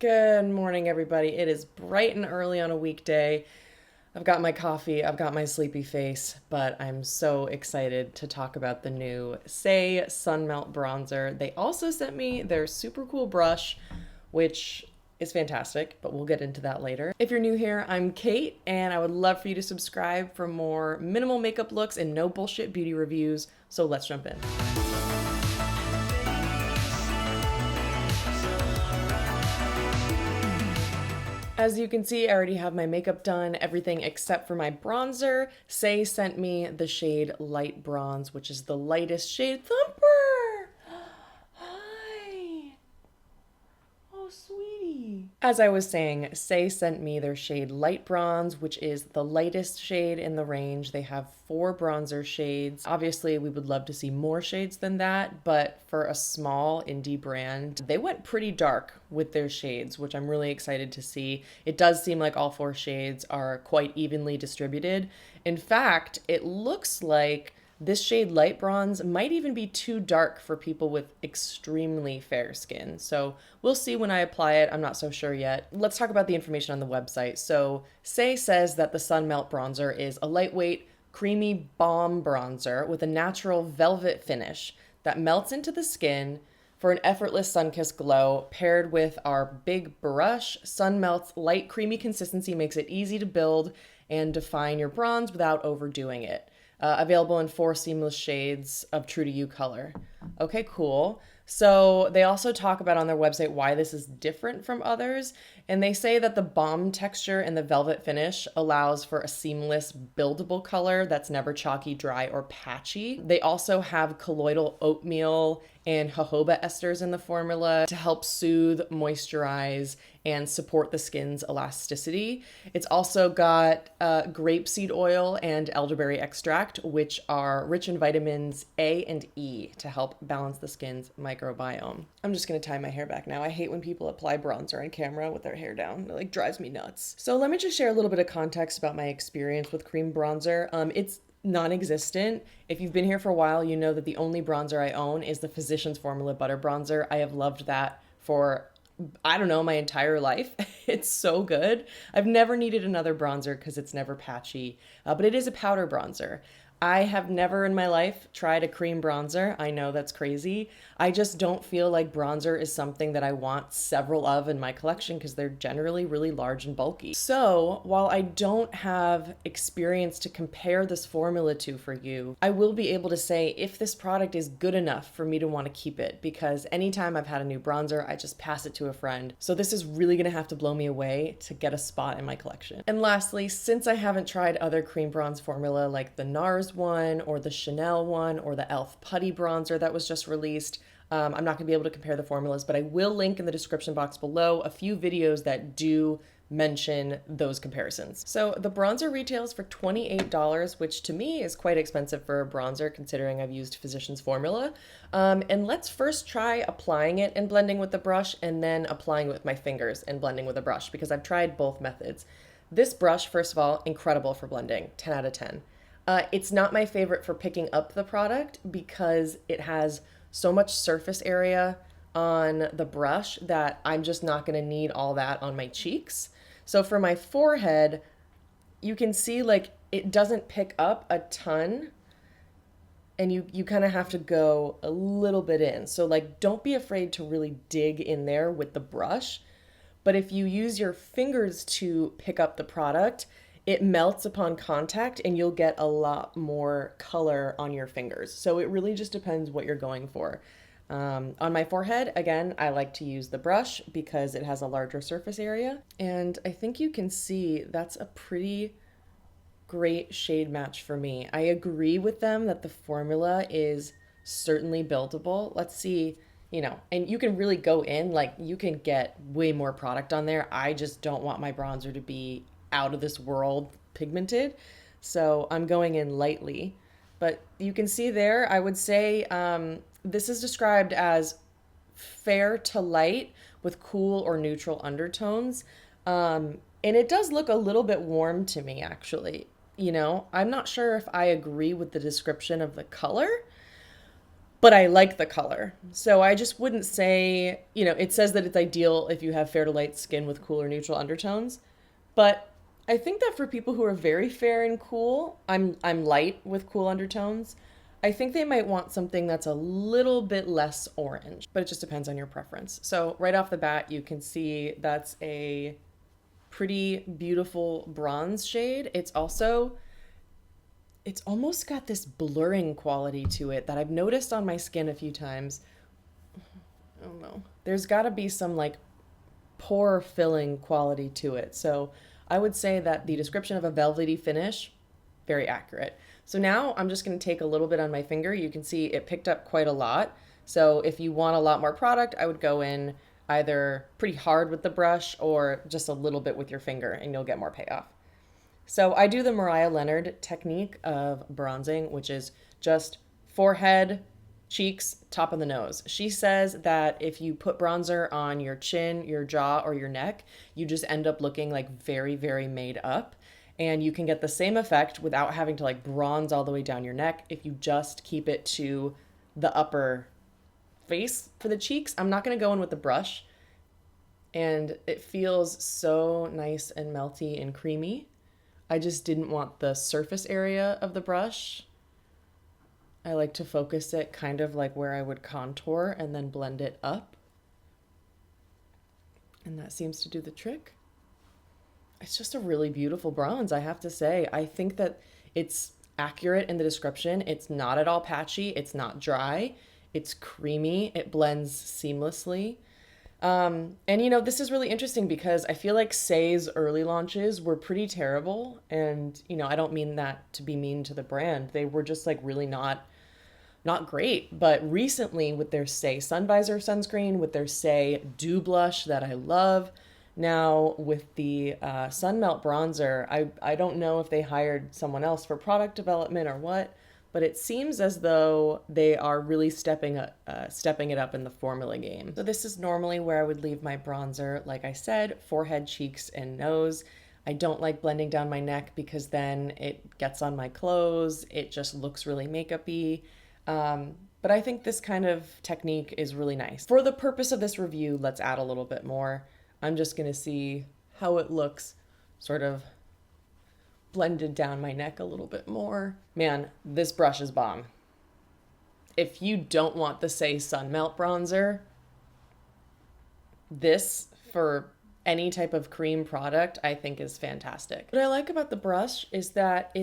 Good morning, everybody. It is bright and early on a weekday. I've got my coffee, I've got my sleepy face, but I'm so excited to talk about the new Saie Sun Melt bronzer. They also sent me their super cool brush, which is fantastic, but we'll get into that later. If you're new here, I'm Kate, and I would love for you to subscribe for more minimal makeup looks and no bullshit beauty reviews. So let's jump in. As you can see, I already have my makeup done, everything except for my bronzer. Saie sent me the shade Light Bronze, which is the lightest shade. Thumper! Hi! Oh, sweetie. As I was saying, Saie sent me their shade Light Bronze, which is the lightest shade in the range. They have 4 bronzer shades. Obviously, we would love to see more shades than that, but for a small indie brand, they went pretty dark with their shades, which I'm really excited to see. It does seem like all 4 shades are quite evenly distributed. In fact, it looks like this shade Light Bronze might even be too dark for people with extremely fair skin. So we'll see when I apply it. I'm not so sure yet. Let's talk about the information on the website. So Saie says that the Sun Melt bronzer is a lightweight, creamy balm bronzer with a natural velvet finish that melts into the skin for an effortless sun-kissed glow. Paired with our big brush, Sun Melt's light creamy consistency makes it easy to build and define your bronze without overdoing it. Available in 4 seamless shades of True to You color. Okay, cool. So they also talk about on their website why this is different from others. And they say that the balm texture and the velvet finish allows for a seamless, buildable color that's never chalky, dry, or patchy. They also have colloidal oatmeal and jojoba esters in the formula to help soothe, moisturize, and support the skin's elasticity. It's also got grapeseed oil and elderberry extract, which are rich in vitamins A and E to help balance the skin's microbiome. I'm just gonna tie my hair back now. I hate when people apply bronzer on camera with their hair down. It like drives me nuts. So let me just share a little bit of context about my experience with cream bronzer. It's non-existent. If you've been here for a while, you know that the only bronzer I own is the Physicians Formula Butter Bronzer. I have loved that for, I don't know, my entire life. It's so good. I've never needed another bronzer because it's never patchy, but it is a powder bronzer. I have never in my life tried a cream bronzer. I know that's crazy. I just don't feel like bronzer is something that I want several of in my collection because they're generally really large and bulky. So while I don't have experience to compare this formula to for you, I will be able to say if this product is good enough for me to want to keep it, because anytime I've had a new bronzer, I just pass it to a friend. So this is really going to have to blow me away to get a spot in my collection. And lastly, since I haven't tried other cream bronze formula like the NARS one or the Chanel one or the e.l.f. Putty bronzer that was just released, I'm not going to be able to compare the formulas, but I will link in the description box below a few videos that do mention those comparisons. So the bronzer retails for $28, which to me is quite expensive for a bronzer considering I've used Physicians Formula. And let's first try applying it and blending with the brush, and then applying it with my fingers and blending with a brush, because I've tried both methods. This brush, first of all, incredible for blending, 10 out of 10. It's not my favorite for picking up the product because it has so much surface area on the brush that I'm just not going to need all that on my cheeks. So for my forehead, you can see like it doesn't pick up a ton, and you kind of have to go a little bit in. So like don't be afraid to really dig in there with the brush. But if you use your fingers to pick up the product, it melts upon contact and you'll get a lot more color on your fingers. So it really just depends what you're going for. On my forehead, again, I like to use the brush because it has a larger surface area. And I think you can see that's a pretty great shade match for me. I agree with them that the formula is certainly buildable. Let's see, and you can really go in, like you can get way more product on there. I just don't want my bronzer to be out of this world pigmented. So I'm going in lightly, but you can see there, I would say this is described as fair to light with cool or neutral undertones. And it does look a little bit warm to me, actually. I'm not sure if I agree with the description of the color, but I like the color. So I just wouldn't say, it says that it's ideal if you have fair to light skin with cool or neutral undertones. But I think that for people who are very fair and cool, I'm light with cool undertones. I think they might want something that's a little bit less orange, but it just depends on your preference. So right off the bat, you can see that's a pretty beautiful bronze shade. It's almost got this blurring quality to it that I've noticed on my skin a few times. I don't know. There's got to be some like pore filling quality to it. So I would say that the description of a velvety finish, very accurate. So now I'm just going to take a little bit on my finger. You can see it picked up quite a lot. So if you want a lot more product, I would go in either pretty hard with the brush or just a little bit with your finger and you'll get more payoff. So I do the Mariah Leonard technique of bronzing, which is just forehead, cheeks, top of the nose. She says that if you put bronzer on your chin, your jaw, or your neck, you just end up looking like very, very made up. And you can get the same effect without having to like bronze all the way down your neck if you just keep it to the upper face for the cheeks. I'm not going to go in with the brush. And it feels so nice and melty and creamy. I just didn't want the surface area of the brush. I like to focus it kind of like where I would contour and then blend it up. And that seems to do the trick. It's just a really beautiful bronze, I have to say. I think that it's accurate in the description. It's not at all patchy. It's not dry. It's creamy. It blends seamlessly. This is really interesting because I feel like Saie's early launches were pretty terrible. And, I don't mean that to be mean to the brand. They were just like really not great. But recently with their Saie Sun Visor sunscreen, with their Saie Dew Blush that I love, now with the Sun Melt bronzer, I don't know if they hired someone else for product development or what, but it seems as though they are really stepping it up in the formula game. So this is normally where I would leave my bronzer. Like I said, forehead, cheeks, and nose. I don't like blending down my neck because then it gets on my clothes. It just looks really makeup-y. But I think this kind of technique is really nice. For the purpose of this review, let's add a little bit more. I'm just going to see how it looks sort of blended down my neck a little bit more. Man, this brush is bomb. If you don't want the Saie Sun Melt bronzer, this for any type of cream product I think is fantastic. What I like about the brush is that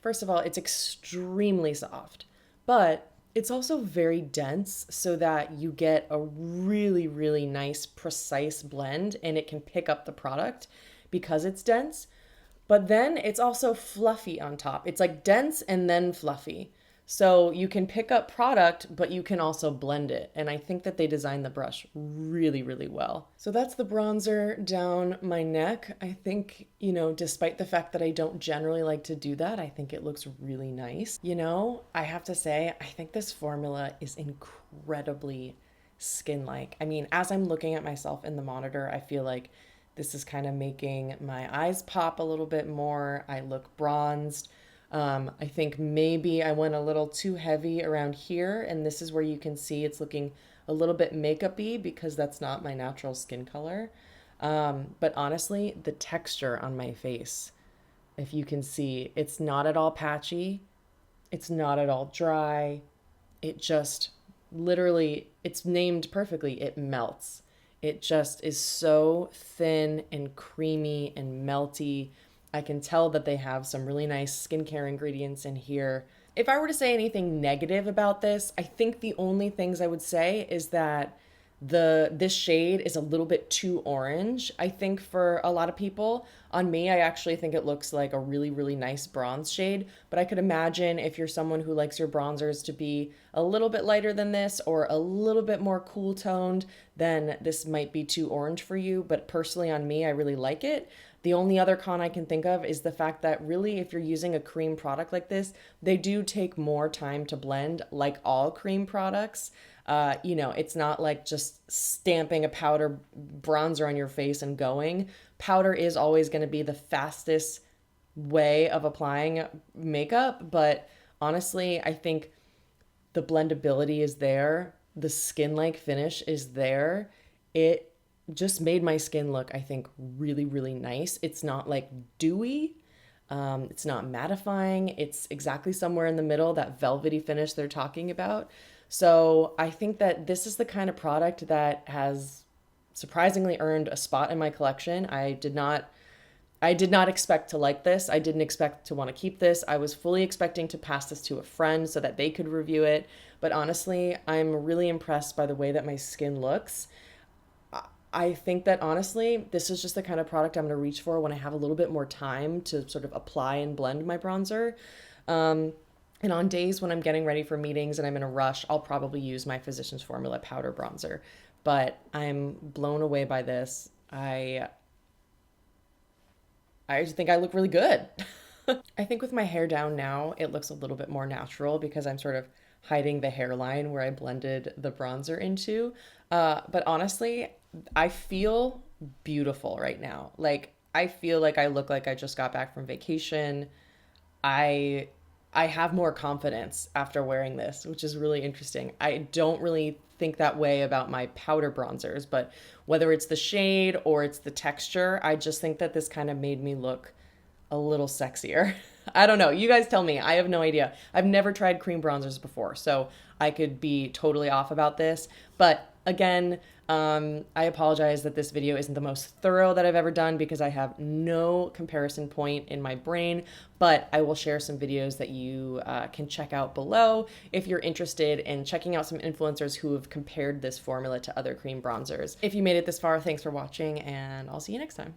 first of all, it's extremely soft, but it's also very dense so that you get a really, really nice, precise blend and it can pick up the product because it's dense. But then it's also fluffy on top. It's like dense and then fluffy. So you can pick up product, but you can also blend it. And I think that they designed the brush really, really well. So that's the bronzer down my neck. I think, despite the fact that I don't generally like to do that, I think it looks really nice. I have to say, I think this formula is incredibly skin-like. I mean, as I'm looking at myself in the monitor, I feel like this is kind of making my eyes pop a little bit more. I look bronzed. I think maybe I went a little too heavy around here, and this is where you can see it's looking a little bit makeup-y because that's not my natural skin color. But honestly, the texture on my face, if you can see, it's not at all patchy. It's not at all dry. It just literally, it's named perfectly. It melts. It just is so thin and creamy and melty. I can tell that they have some really nice skincare ingredients in here. If I were to say anything negative about this, I think the only things I would say is that this shade is a little bit too orange, I think, for a lot of people. On me, I actually think it looks like a really, really nice bronze shade, but I could imagine if you're someone who likes your bronzers to be a little bit lighter than this or a little bit more cool toned, then this might be too orange for you. But personally on me, I really like it. The only other con I can think of is the fact that really if you're using a cream product like this, they do take more time to blend, like all cream products. It's not like just stamping a powder bronzer on your face and going. Powder is always going to be the fastest way of applying makeup, but honestly, I think The blendability is there. The skin-like finish is there. It just made my skin look, I think, really, really nice. It's not like dewy. It's not mattifying. It's exactly somewhere in the middle, that velvety finish they're talking about. So I think that this is the kind of product that has surprisingly earned a spot in my collection. I did not expect to like this. I didn't expect to want to keep this. I was fully expecting to pass this to a friend so that they could review it. But honestly, I'm really impressed by the way that my skin looks. I think that honestly, this is just the kind of product I'm going to reach for when I have a little bit more time to sort of apply and blend my bronzer. And on days when I'm getting ready for meetings and I'm in a rush, I'll probably use my Physicians Formula powder bronzer. But I'm blown away by this. I just think I look really good. I think with my hair down now, it looks a little bit more natural because I'm sort of hiding the hairline where I blended the bronzer into. But honestly, I feel beautiful right now. Like, I feel like I look like I just got back from vacation. I I have more confidence after wearing this, which is really interesting. I don't really think that way about my powder bronzers, but whether it's the shade or it's the texture, I just think that this kind of made me look a little sexier. I don't know. You guys tell me. I have no idea. I've never tried cream bronzers before, so I could be totally off about this. But again, I apologize that this video isn't the most thorough that I've ever done because I have no comparison point in my brain, but I will share some videos that you can check out below if you're interested in checking out some influencers who have compared this formula to other cream bronzers. If you made it this far, thanks for watching, and I'll see you next time.